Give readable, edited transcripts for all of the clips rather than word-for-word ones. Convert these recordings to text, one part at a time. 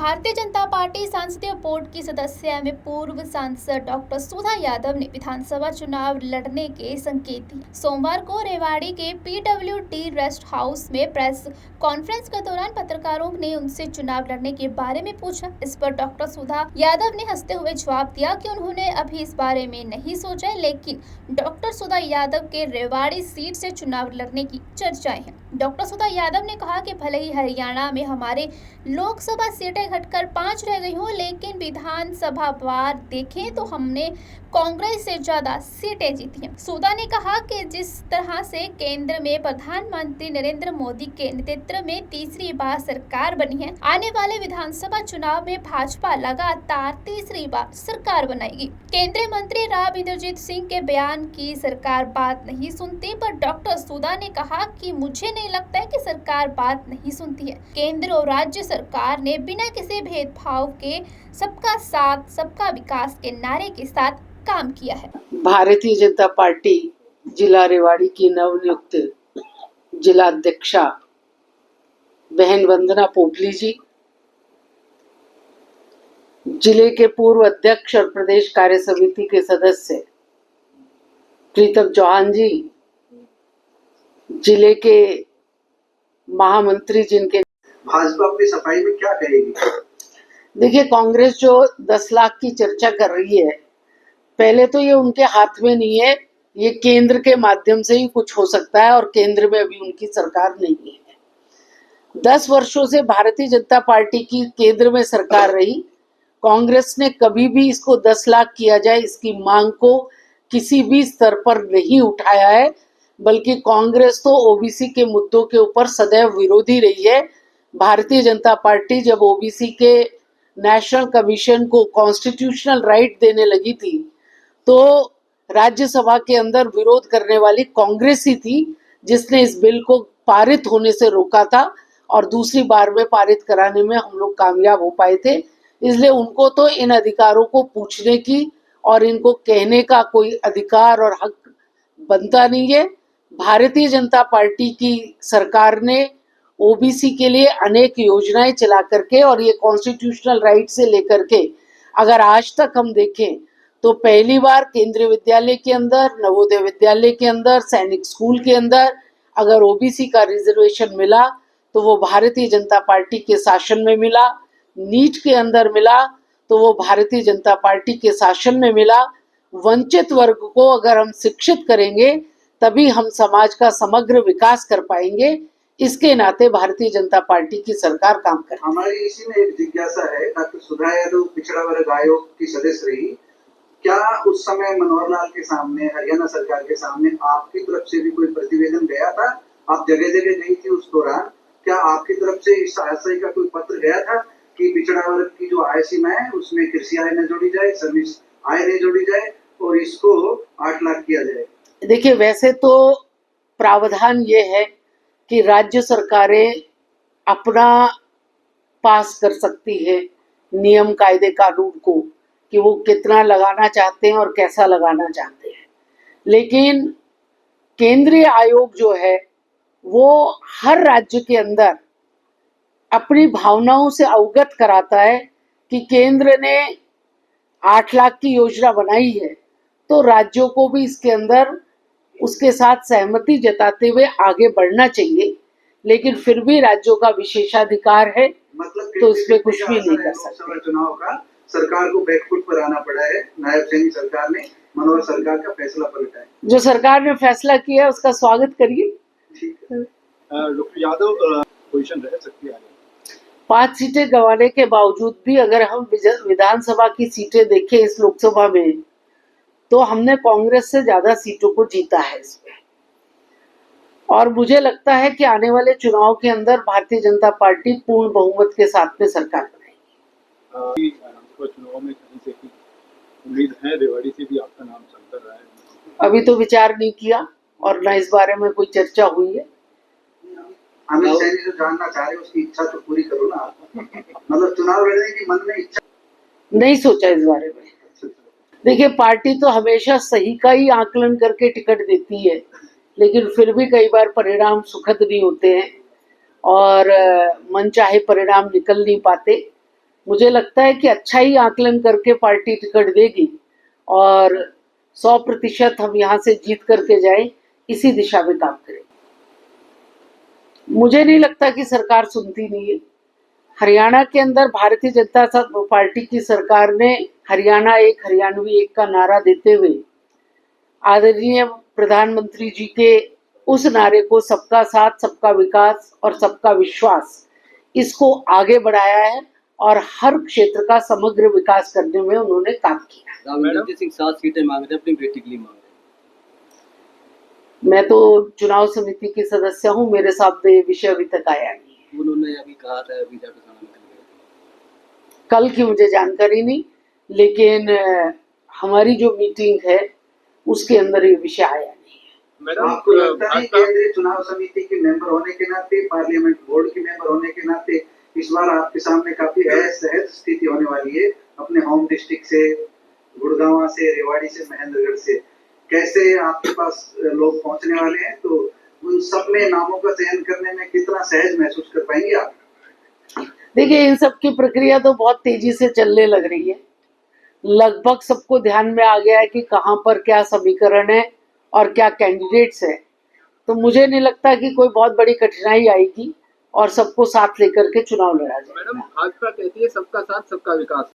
Bharatiya Janata party संसदीय board की सदस्य एवं पूर्व सांसद डॉक्टर सुधा यादव ने विधानसभा चुनाव लड़ने के संकेत दिए। सोमवार को रेवाड़ी के PWD रेस्ट हाउस में प्रेस कॉन्फ्रेंस के दौरान पत्रकारों ने उनसे चुनाव लड़ने के बारे में पूछा। इस पर डॉक्टर सुधा यादव ने हंसते हुए जवाब दिया कि उन्होंने अभी इस बारे में नहीं सोचा है, लेकिन डॉक्टर सुधा यादव के रेवाड़ी सीट से चुनाव लड़ने की चर्चाएं हैं। डॉक्टर सुधा यादव ने कहा कि भले ही हरियाणा में हमारे लोकसभा सीटें घटकर 5 रह गई हो, लेकिन विधानसभा वार देखें तो हमने कांग्रेस से ज्यादा सीटें जीती हैं। सुधा ने कहा कि जिस तरह से केंद्र में प्रधानमंत्री नरेंद्र मोदी के नेतृत्व में तीसरी बार सरकार बनी है, आने वाले विधानसभा चुनाव में भाजपा लगातार तीसरी बार सरकार बनाएगी। केंद्रीय मंत्री राव इंद्रजीत सिंह के बयान की सरकार बात नहीं सुनती, पर डॉक्टर सुधा ने कहा कि मुझे नहीं लगता है कि सरकार बात नहीं सुनती है। केंद्र और राज्य सरकार ने बिना किसी भेदभाव के सबका साथ सबका विकास के नारे के साथ काम किया है। भारतीय जनता पार्टी जिला रेवाड़ी की नवनियुक्त जिला अध्यक्षा बहन वंदना पोपली जी, जिले के पूर्व अध्यक्ष और प्रदेश कार्य समिति के सदस्य प्रीतम चौहान जी, जिले के महामंत्री जिनके भाजपा अपनी सफाई में क्या कहेगी? देखिए, कांग्रेस जो 10 लाख की चर्चा कर रही है, पहले तो ये उनके हाथ में नहीं है, ये केंद्र के माध्यम से ही कुछ हो सकता है और केंद्र में अभी उनकी सरकार नहीं है। 10 वर्षों से भारतीय जनता पार्टी की केंद्र में सरकार रही। कांग्रेस ने कभी भी इसको 10 लाख किया जाए इसकी मांग को किसी भी स्तर पर नहीं उठाया है, बल्कि कांग्रेस तो ओबीसी के मुद्दों के ऊपर सदैव विरोधी रही है। भारतीय जनता पार्टी जब ओबीसी के नेशनल कमीशन को कॉन्स्टिट्यूशनल राइट देने लगी थी, तो राज्यसभा के अंदर विरोध करने वाली कांग्रेस ही थी जिसने इस बिल को पारित होने से रोका था और दूसरी बार में पारित कराने में हम लोग कामयाब हो पाए थे। इसलिए उनको तो इन अधिकारों को पूछने की और इनको कहने का कोई अधिकार और हक बनता नहीं है। भारतीय जनता पार्टी की सरकार ने ओबीसी के लिए अनेक योजनाएं चला करके और ये कॉन्स्टिट्यूशनल राइट से लेकर के अगर आज तक हम देखें तो पहली बार केंद्रीय विद्यालय के अंदर, नवोदय विद्यालय के अंदर, सैनिक स्कूल के अंदर अगर ओबीसी का रिजर्वेशन मिला तो वो भारतीय जनता पार्टी के शासन में मिला। नीट के अंदर मिला तो वो भारतीय जनता पार्टी के शासन में मिला। वंचित वर्ग को अगर हम शिक्षित करेंगे तभी हम समाज का समग्र विकास कर पाएंगे। इसके नाते भारतीय जनता पार्टी की सरकार काम कर रही है। हमारी इसी में एक जिज्ञासा है, डॉक्टर सुधा यादव पिछड़ा वर्ग आयोग की सदस्य रही, क्या उस समय मनोहर लाल के सामने, हरियाणा सरकार के सामने आपकी तरफ से भी कोई प्रतिवेदन गया था? आप जगह जगह गई थी उस दौरान, क्या आपकी तरफ से इस आशय का कोई पत्र गया था कि पिछड़ा वर्ग की जो आय सीमा है उसमें कृषि आय न जोड़ी जाए, सर्विस आय नहीं जोड़ी जाए और इसको 8 लाख किया जाए? देखिए, वैसे तो प्रावधान ये है कि राज्य सरकारें अपना पास कर सकती है नियम कायदे कानून को कि वो कितना लगाना चाहते हैं और कैसा लगाना चाहते हैं, लेकिन केंद्रीय आयोग जो है वो हर राज्य के अंदर अपनी भावनाओं से अवगत कराता है कि केंद्र ने 8 लाख की योजना बनाई है तो राज्यों को भी इसके अंदर उसके साथ सहमति जताते हुए आगे बढ़ना चाहिए, लेकिन फिर भी राज्यों का विशेषाधिकार है, मतलब तो इसमें कुछ भी नहीं कर सकते। चुनाव का सरकार को बैकफुट पर आना पड़ा है। नायब सिंह सरकार ने मनोहर सरकार का फैसला पलटा है। जो सरकार ने फैसला किया है उसका स्वागत करिए। ठीक है। डॉक्टर यादव, पोजीशन रह सकती है 5 सीटें गंवाने के बावजूद भी अगर हम विधानसभा की सीटें देखें इस लोकसभा में, तो हमने कांग्रेस से ज्यादा सीटों को जीता है इसमें, और मुझे लगता है कि आने वाले चुनाव के अंदर भारतीय जनता पार्टी पूर्ण बहुमत के साथ में सरकार बनाएगी। चुनाव में कहीं से उम्मीद है रेवाड़ी से भी आपका नाम चलता रहा है? अभी तो विचार नहीं किया और न इस बारे में कोई चर्चा हुई है। अमित शाह जी जो जानना चाह रहे हैं उसकी इच्छा तो पूरी करो ना। मतलब चुनाव लड़ने की मन में इच्छा नहीं सोचा इस बारे में। देखिए, पार्टी तो हमेशा सही का ही आकलन करके टिकट देती है, लेकिन फिर भी कई बार परिणाम सुखद नहीं होते हैं और मनचाहे परिणाम निकल नहीं पाते। मुझे लगता है कि अच्छा ही आकलन करके पार्टी टिकट देगी और 100% हम यहाँ से जीत करके जाए, इसी दिशा में काम करें। मुझे नहीं लगता कि सरकार सुनती नहीं है। हरियाणा के अंदर भारतीय जनता पार्टी की सरकार ने हरियाणा एक हरियाणवी एक का नारा देते हुए आदरणीय प्रधानमंत्री जी के उस नारे को सबका साथ, सबका विकास और सबका विश्वास, इसको आगे बढ़ाया है और हर क्षेत्र का समग्र विकास करने में उन्होंने काम किया। रामविंदर सिंह 7 सीटें मांग रहे हैं, अपनी बेटी के लिए मांग रहे मैं तो चुनाव समिति की सदस्य हूँ, मेरे सामने ये विषय अभी तक आया नहीं है। हैं। उन्होंने अभी कहा था अभी जाकर खाना निकल गया। कल की मुझे जानकारी नहीं, लेकिन हमारी जो मीटिंग है उसके अंदर ये विषय आया नहीं है। मैडम, आपको लगता है केंद्रीय चुनाव समिति के मेंबर होने के नाते, पार्लियामेंट बोर्ड के मेंबर होने के नाते इस बार आपके सामने काफी सहज स्थिति होने वाली है, अपने होम डिस्ट्रिक्ट से, गुड़गांव से, रेवाड़ी से, महेंद्रगढ़ से, कैसे आपके पास लोग पहुंचने वाले हैं, तो उन सब में नामों का चयन करने में कितना सहज महसूस कर पाएंगे आप? देखिए, इन सब की प्रक्रिया तो बहुत तेजी से चलने लग रही है। लगभग सबको ध्यान में आ गया है कि कहाँ पर क्या समीकरण है और क्या कैंडिडेट्स है, तो मुझे नहीं लगता कि कोई बहुत बड़ी कठिनाई आएगी और सबको साथ लेकर के चुनाव लड़ा जाएगा। मैडम, भाजपा कहती है सबका साथ सबका विकास।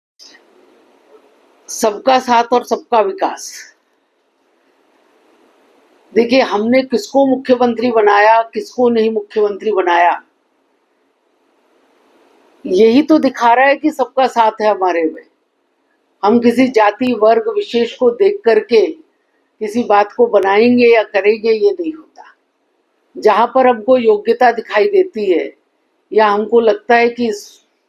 सबका साथ और सबका विकास, देखिए हमने किसको मुख्यमंत्री बनाया, किसको नहीं मुख्यमंत्री बनाया, यही तो दिखा रहा है कि सबका साथ है हमारे में। हम किसी जाति वर्ग विशेष को देख करके किसी बात को बनाएंगे या करेंगे, ये नहीं होता। जहां पर हमको योग्यता दिखाई देती है या हमको लगता है कि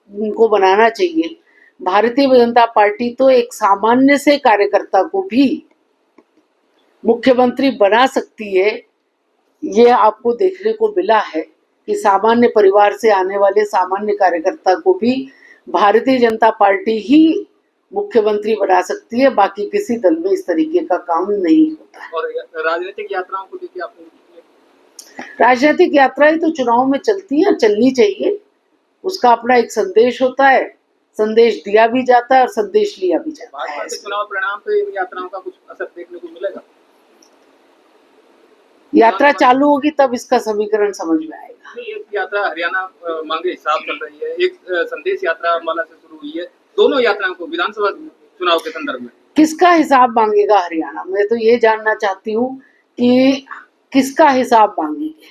उनको बनाना चाहिए, भारतीय जनता पार्टी तो एक सामान्य से कार्यकर्ता को भी मुख्यमंत्री बना सकती है। ये आपको देखने को मिला है कि सामान्य परिवार से आने वाले सामान्य कार्यकर्ता को भी भारतीय जनता पार्टी ही मुख्यमंत्री बना सकती है, बाकी किसी दल में इस तरीके का काम नहीं होता है। और राजनीतिक यात्राओं को देखिए, आपने राजनीतिक यात्राएं तो चुनाव में चलती हैं, चलनी चाहिए। उसका अपना एक संदेश होता है, संदेश दिया भी जाता है और संदेश लिया भी जाता है। भाजपा के चुनाव परिणाम पे इन यात्राओं का कुछ असर देखने को मिलेगा? यात्रा चालू होगी तब इसका समीकरण समझ में आएगा। एक यात्रा हरियाणा मांगे हिसाब चल रही है, एक संदेश यात्रा अम्बाला से शुरू हुई है। दोनों यात्राओं को विधानसभा चुनाव के संदर्भ में किसका हिसाब मांगेगा हरियाणा? मैं तो ये जानना चाहती हूँ कि किसका हिसाब मांगेंगे।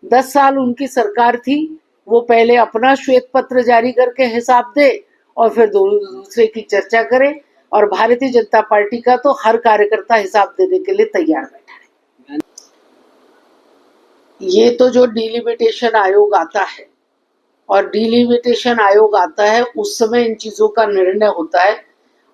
10 साल उनकी सरकार थी, वो पहले अपना श्वेत पत्र जारी करके हिसाब दे और फिर दूसरे की चर्चा करे, और भारतीय जनता पार्टी का तो हर कार्यकर्ता हिसाब देने के लिए तैयार बैठा है। ये तो जो डिलिमिटेशन आयोग आता है, और डिलिमिटेशन आयोग आता है उस समय इन चीजों का निर्णय होता है,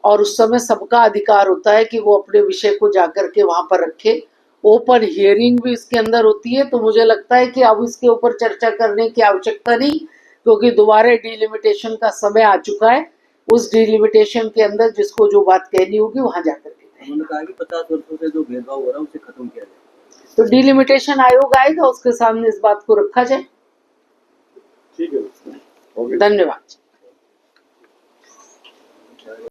और उस समय सबका अधिकार होता है कि वो अपने विषय को जाकर के वहां पर रखे। ओपन हियरिंग भी इसके अंदर होती है, तो मुझे लगता है कि अब इसके ऊपर चर्चा करने की आवश्यकता नहीं, क्योंकि दोबारा डिलिमिटेशन का समय आ चुका है। उस डिलिमिटेशन के अंदर जिसको जो बात कहनी होगी वहां जाकर के कहें। उन्होंने कहा कि 50 वर्षों से जो भेदभाव हो रहा है उसे खत्म किया जाए। तो डिलिमिटेशन आयोग आएगा, उसके सामने इस बात को रखा जाए। ठीक है, धन्यवाद।